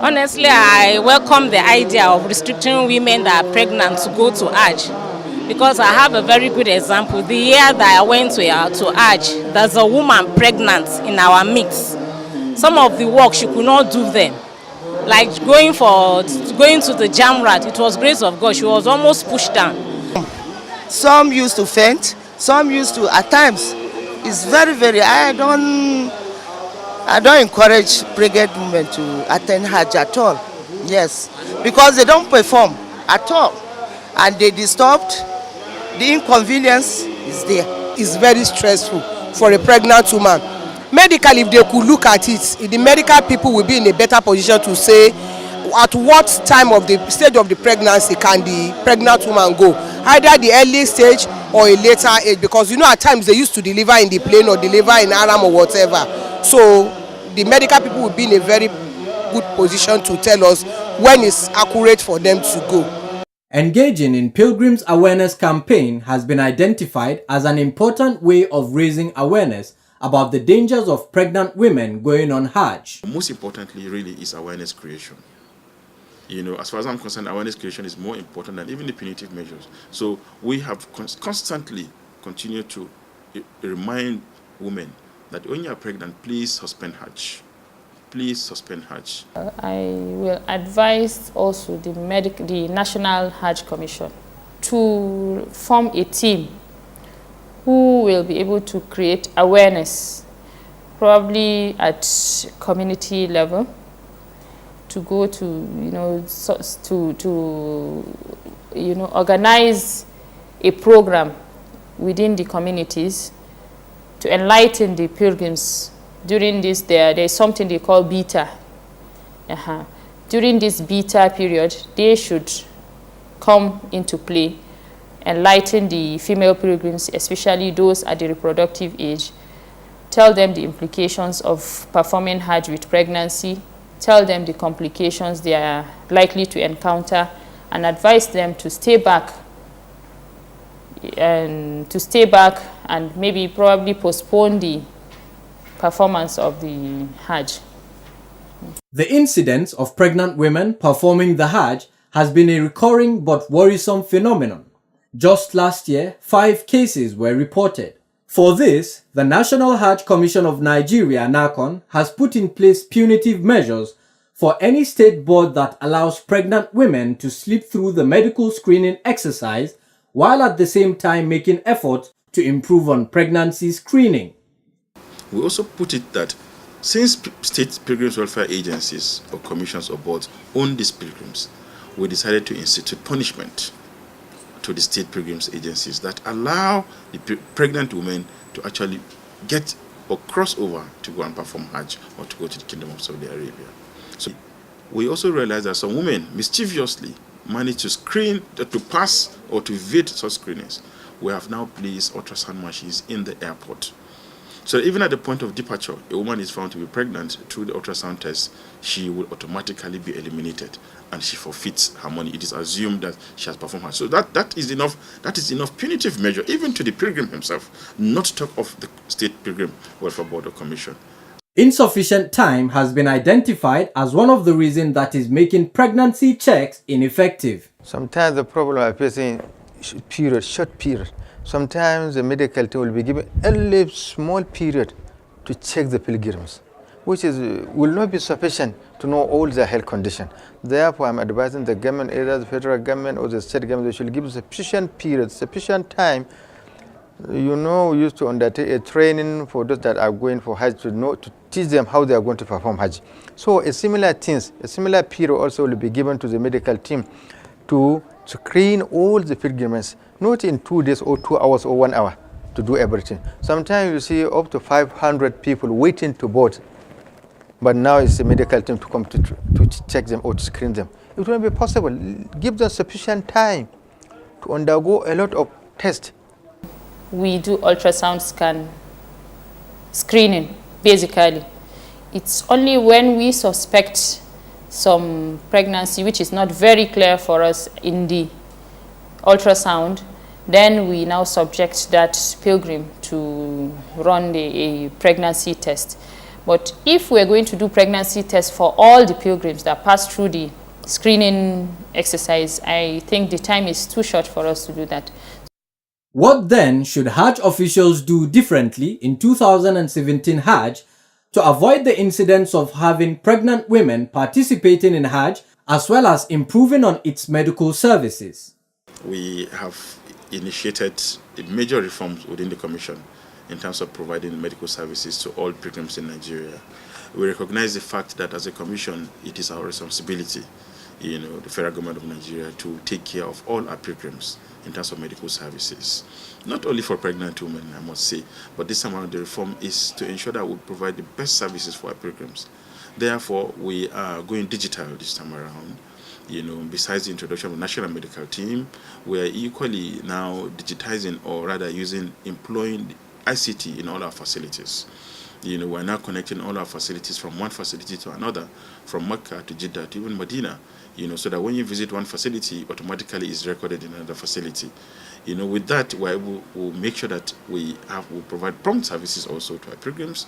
Honestly, I welcome the idea of restricting women that are pregnant to go to Hajj because I have a very good example. The year that I went to Hajj, there's a woman pregnant in our mix. Some of the work she could not do them. Like going to the Jamrat, it was grace of God. She was almost pushed down. Some used to faint, some used to at times. It's very. I don't encourage pregnant women to attend Hajj at all. Yes, because they don't perform at all, and they disturbed. The inconvenience is there. Is very stressful for a pregnant woman. Medically, if they could look at it, the medical people will be in a better position to say at what time of the stage of the pregnancy can the pregnant woman go, either the early stage or a later age, because at times they used to deliver in the plane or deliver in Aram or whatever. So the medical people will be in a very good position to tell us when it's accurate for them to go. Engaging in Pilgrims Awareness Campaign has been identified as an important way of raising awareness about the dangers of pregnant women going on Hajj. Most importantly, really, is awareness creation. As far as I'm concerned, awareness creation is more important than even the punitive measures. So we have constantly continued to remind women that when you are pregnant, please suspend Hajj. Please suspend Hajj. I will advise also the National Hajj Commission to form a team who will be able to create awareness, probably at community level, to go to organize a program within the communities to enlighten the pilgrims. During this, there is something they call beta. During this beta period, they should come into play, enlighten the female pilgrims, especially those at the reproductive age, tell them the implications of performing Hajj with pregnancy, tell them the complications they are likely to encounter, and advise them to stay back and maybe probably postpone the performance of the Hajj. The incidence of pregnant women performing the Hajj has been a recurring but worrisome phenomenon. Just last year, 5 cases were reported. For this, the National Hajj Commission of Nigeria, NAHCON, has put in place punitive measures for any state board that allows pregnant women to slip through the medical screening exercise while at the same time making efforts to improve on pregnancy screening. We also put it that since state pilgrims welfare agencies or commissions or boards own these pilgrims, we decided to institute punishment to the state pilgrims agencies that allow the pregnant women to actually get or cross over to go and perform Hajj or to go to the Kingdom of Saudi Arabia. So we also realized that some women mischievously managed to screen, to pass or to evade such screenings. We have now placed ultrasound machines in the airport. So even at the point of departure, a woman is found to be pregnant through the ultrasound test, she will automatically be eliminated and she forfeits her money. It is assumed that she has performed Hajj. So that is enough punitive measure, even to the pilgrim himself, not to talk of the State Pilgrim Welfare Board or Commission. Insufficient time has been identified as one of the reasons that is making pregnancy checks ineffective. Sometimes the problem I'm facing is short period. Sometimes the medical team will be given only small period to check the pilgrims, which will not be sufficient to know all their health condition. Therefore, I'm advising the government, either the federal government or the state government, they should give sufficient period, sufficient time. We used to undertake a training for those that are going for Hajj to teach them how they are going to perform Hajj. So a similar period also will be given to the medical team to screen all the pilgrims, not in 2 days or 2 hours or 1 hour to do everything. Sometimes you see up to 500 people waiting to board, but now it's the medical team to come to check them or to screen them. It won't be possible. Give them sufficient time to undergo a lot of tests. We do ultrasound scan screening, basically. It's only when we suspect some pregnancy, which is not very clear for us in the ultrasound, then we now subject that pilgrim to run a pregnancy test. But if we're going to do pregnancy tests for all the pilgrims that pass through the screening exercise, I think the time is too short for us to do that. What then should Hajj officials do differently in 2017 Hajj to avoid the incidents of having pregnant women participating in Hajj, as well as improving on its medical services? We have initiated major reforms within the Commission in terms of providing medical services to all pilgrims in Nigeria. We recognize the fact that as a Commission, it is our responsibility, the federal government of Nigeria, to take care of all our pilgrims in terms of medical services. Not only for pregnant women, I must say, but this time around the reform is to ensure that we provide the best services for our pilgrims. Therefore, we are going digital this time around. Besides the introduction of the national medical team, we are equally now digitizing, or rather employing ICT in all our facilities. We're now connecting all our facilities from one facility to another, from Mecca to Jeddah to even Medina, so that when you visit one facility, automatically it's recorded in another facility. With that, we'll make sure that we'll provide prompt services also to our pilgrims.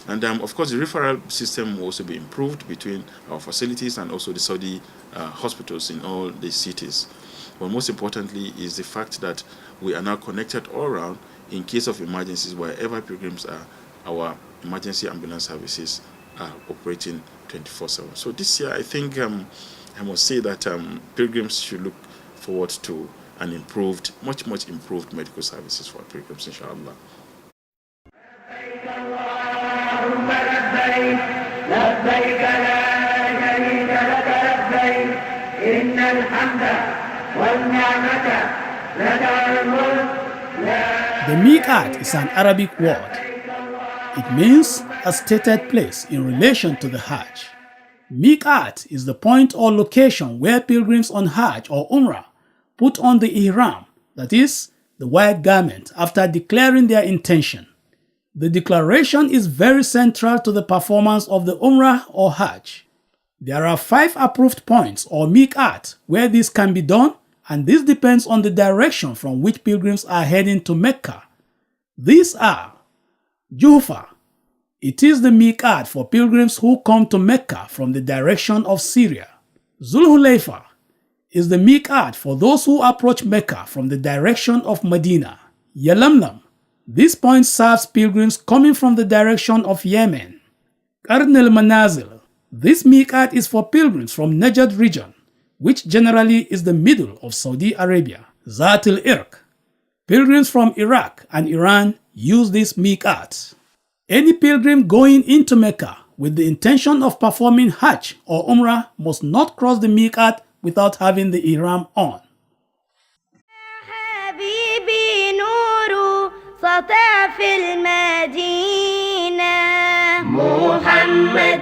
And of course, the referral system will also be improved between our facilities and also the Saudi hospitals in all the cities. But most importantly is the fact that we are now connected all around in case of emergencies. Wherever pilgrims are, our emergency ambulance services are operating 24/7. So this year, I think I must say that pilgrims should look forward to an improved, much improved medical services for our pilgrims, inshallah. The miqat is an Arabic word. It means a stated place in relation to the Hajj. Miqat is the point or location where pilgrims on Hajj or Umrah put on the ihram, that is, the white garment, after declaring their intention. The declaration is very central to the performance of the Umrah or Hajj. There are 5 approved points or miqat where this can be done, and this depends on the direction from which pilgrims are heading to Mecca. These are Juhfa. It is the miqat for pilgrims who come to Mecca from the direction of Syria. Zulhulayfa is the miqat for those who approach Mecca from the direction of Medina. Yalamlam. This point serves pilgrims coming from the direction of Yemen. Qarn al-Manazil. This miqat is for pilgrims from Najd region, which generally is the middle of Saudi Arabia. Zat al-Irq. Pilgrims from Iraq and Iran use this miqat. Any pilgrim going into Mecca with the intention of performing Hajj or Umrah must not cross the miqat without having the ihram on. سطع في المدينة محمد